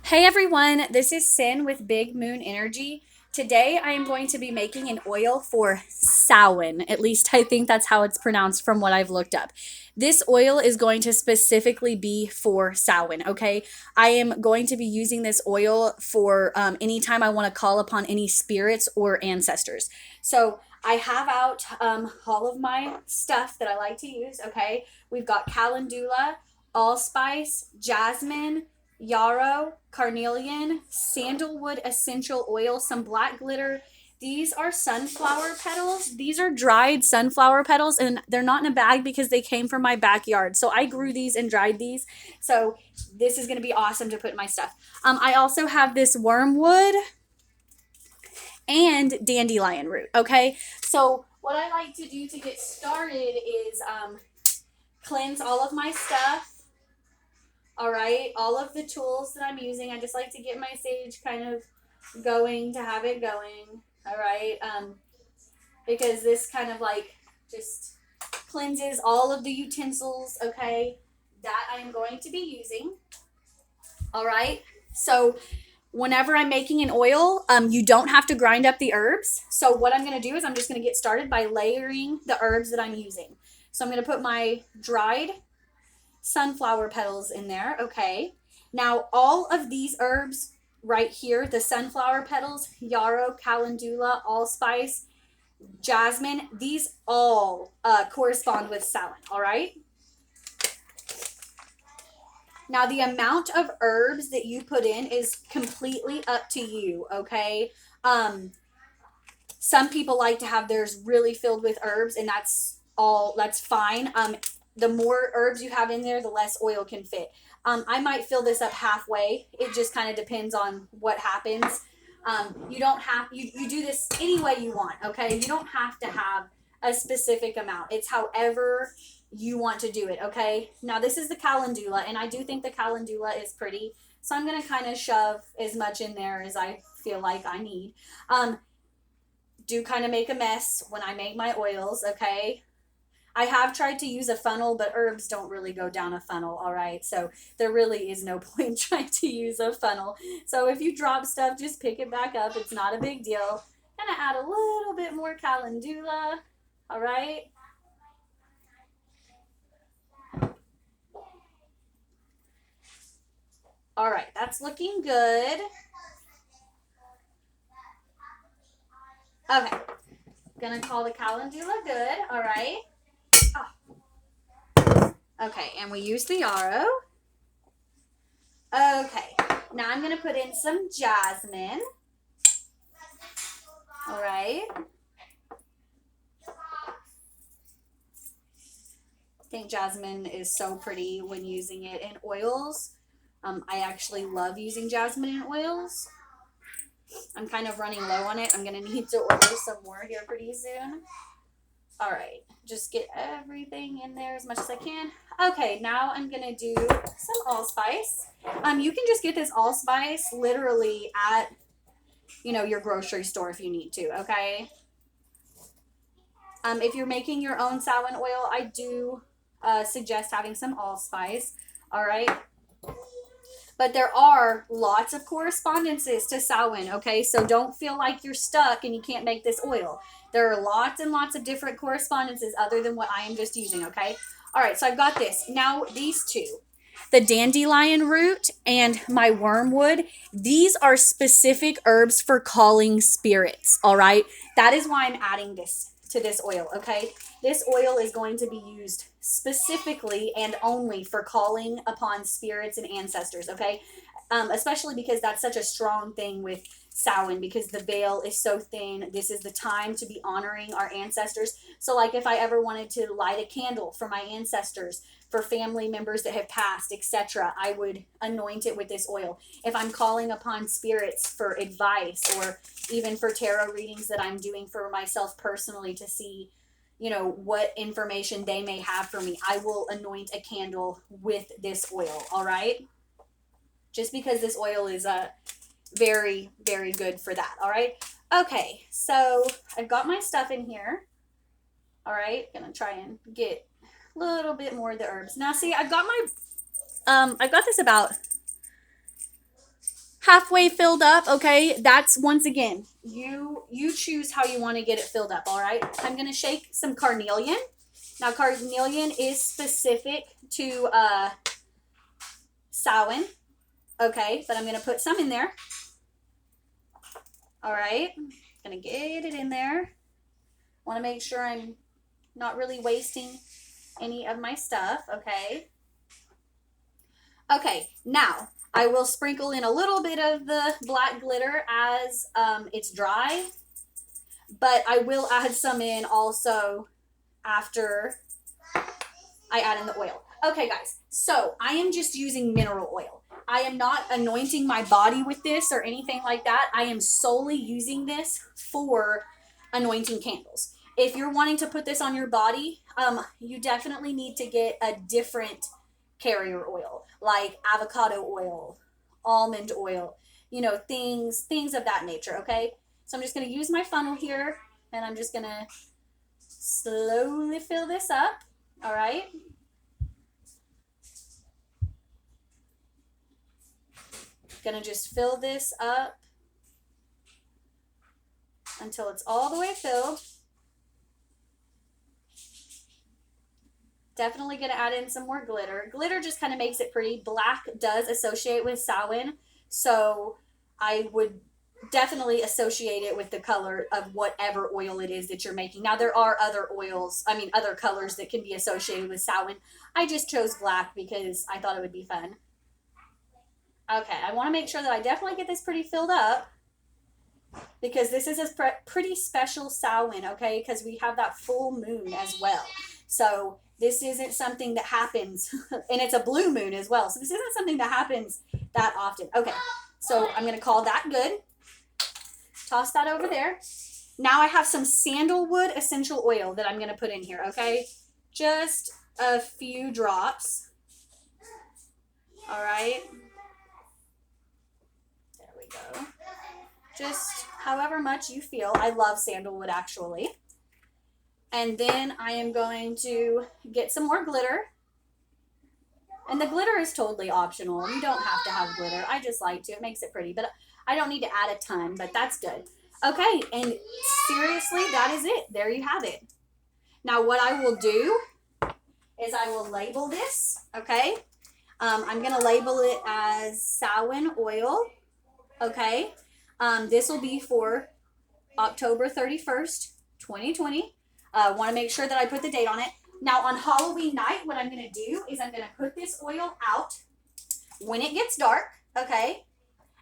Hey everyone, this is Sin with Big Moon Energy. Today I am going to be making an oil for Samhain. At least I think that's how it's pronounced from what I've looked up. This oil is going to specifically be for Samhain, okay? I am going to be using this oil for anytime I want to call upon any spirits or ancestors. So I have out all of my stuff that I like to use, okay? We've got calendula, allspice, jasmine, yarrow, carnelian, sandalwood essential oil, some black glitter. These are sunflower petals. These are dried sunflower petals, and they're not in a bag because they came from my backyard. So I grew these and dried these. So this is going to be awesome to put in my stuff. I also have this wormwood and dandelion root. Okay, so what I like to do to get started is cleanse all of my stuff. All right, all of the tools that I'm using, I just like to get my sage kind of going to have it going. All right, because this kind of like just cleanses all of the utensils, okay, that I am going to be using. All right, so whenever I'm making an oil, you don't have to grind up the herbs. So what I'm going to do is I'm just going to get started by layering the herbs that I'm using. So I'm going to put my dried sunflower petals in there, okay? Now, all of these herbs right here, the sunflower petals, yarrow, calendula, allspice, jasmine, these all correspond with Samhain, all right? Now, the amount of herbs that you put in is completely up to you, okay? Some people like to have theirs really filled with herbs, and that's fine. The more herbs you have in there, the less oil can fit. I might fill this up halfway. It just kind of depends on what happens. You don't have you do this any way you want, okay? You don't have to have a specific amount. It's however you want to do it, okay? Now this is the calendula, and I do think the calendula is pretty, so I'm gonna kind of shove as much in there as I feel like I need. Do kind of make a mess when I make my oils, okay? I have tried to use a funnel, but herbs don't really go down a funnel, all right? So there really is no point trying to use a funnel. So if you drop stuff, just pick it back up. It's not a big deal. Gonna add a little bit more calendula, all right? All right, that's looking good. Okay, gonna call the calendula good, all right? Okay, and we use the yarrow. Okay, now I'm gonna put in some jasmine. All right. I think jasmine is so pretty when using it in oils. I actually love using jasmine in oils. I'm kind of running low on it. I'm gonna need to order some more here pretty soon. All right, just get everything in there as much as I can. Okay, now I'm gonna do some allspice. You can just get this allspice literally at your grocery store if you need to. Okay. If you're making your own Samhain oil, I do suggest having some allspice. All right. But there are lots of correspondences to Samhain, okay? So don't feel like you're stuck and you can't make this oil. There are lots and lots of different correspondences other than what I am just using, okay? All right, so I've got this. Now, these two, the dandelion root and my wormwood, these are specific herbs for calling spirits, all right? That is why I'm adding this to this oil, okay? This oil is going to be used specifically and only for calling upon spirits and ancestors, okay? Especially because that's such a strong thing with Samhain, because the veil is so thin. This is the time to be honoring our ancestors. So like if I ever wanted to light a candle for my ancestors, for family members that have passed, etc., I would anoint it with this oil. If I'm calling upon spirits for advice, or even for tarot readings that I'm doing for myself personally to see what information they may have for me, I will anoint a candle with this oil, all right? Just because this oil is very, very good for that, all right? Okay, so I've got my stuff in here, all right? Gonna try and get a little bit more of the herbs. Now, see, I've got this about halfway filled up, okay, that's once again, you choose how you want to get it filled up, all right? I'm going to shake some carnelian. Now, carnelian is specific to Samhain, okay, but I'm going to put some in there. All right, going to get it in there. Want to make sure I'm not really wasting any of my stuff, okay? Okay, now I will sprinkle in a little bit of the black glitter as it's dry, but I will add some in also after I add in the oil. Okay, guys, so I am just using mineral oil. I am not anointing my body with this or anything like that. I am solely using this for anointing candles. If you're wanting to put this on your body, you definitely need to get a different carrier oil, like avocado oil, almond oil, you know, things of that nature, okay? So I'm just going to use my funnel here, and I'm just going to slowly fill this up, all right? Gonna just fill this up until it's all the way filled. Definitely gonna add in some more glitter. Glitter just kind of makes it pretty. Black does associate with Samhain, so I would definitely associate it with the color of whatever oil it is that you're making. Now there are other oils, other colors that can be associated with Samhain. I just chose black because I thought it would be fun. Okay, I want to make sure that I definitely get this pretty filled up because this is a pretty special Samhain, okay? Because we have that full moon as well. So this isn't something that happens, and it's a blue moon as well. So this isn't something that happens that often. Okay, so I'm going to call that good. Toss that over there. Now I have some sandalwood essential oil that I'm going to put in here, okay? Just a few drops. All right. Go. Just however much you feel. I love sandalwood actually. And then I am going to get some more glitter. And the glitter is totally optional. You don't have to have glitter. I just like to. It makes it pretty. But I don't need to add a ton, but that's good. Okay, and seriously, that is it. There you have it. Now what I will do is I will label this, okay? I'm going to label it as Samhain oil. Okay, this will be for October 31st, 2020. Want to make sure that I put the date on it. Now on Halloween night, what I'm going to do is I'm going to put this oil out when it gets dark, okay?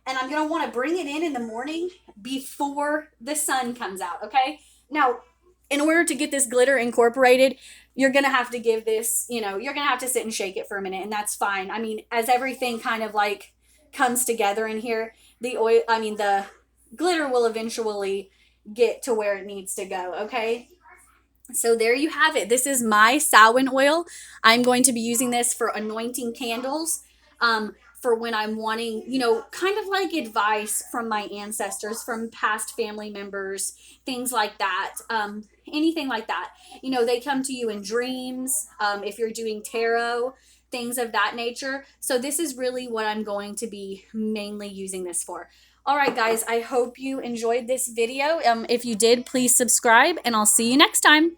And I'm going to want to bring it in the morning before the sun comes out, okay? Now, in order to get this glitter incorporated, you're going to have to give this, you're going to have to sit and shake it for a minute, and that's fine. I mean, as everything kind of like comes together in here, the glitter will eventually get to where it needs to go, okay? So there you have it. This is my Samhain oil. I'm going to be using this for anointing candles, for when I'm wanting, kind of like advice from my ancestors, from past family members, things like that, anything like that. They come to you in dreams, if you're doing tarot, things of that nature. So this is really what I'm going to be mainly using this for. All right, guys, I hope you enjoyed this video. If you did, please subscribe, and I'll see you next time.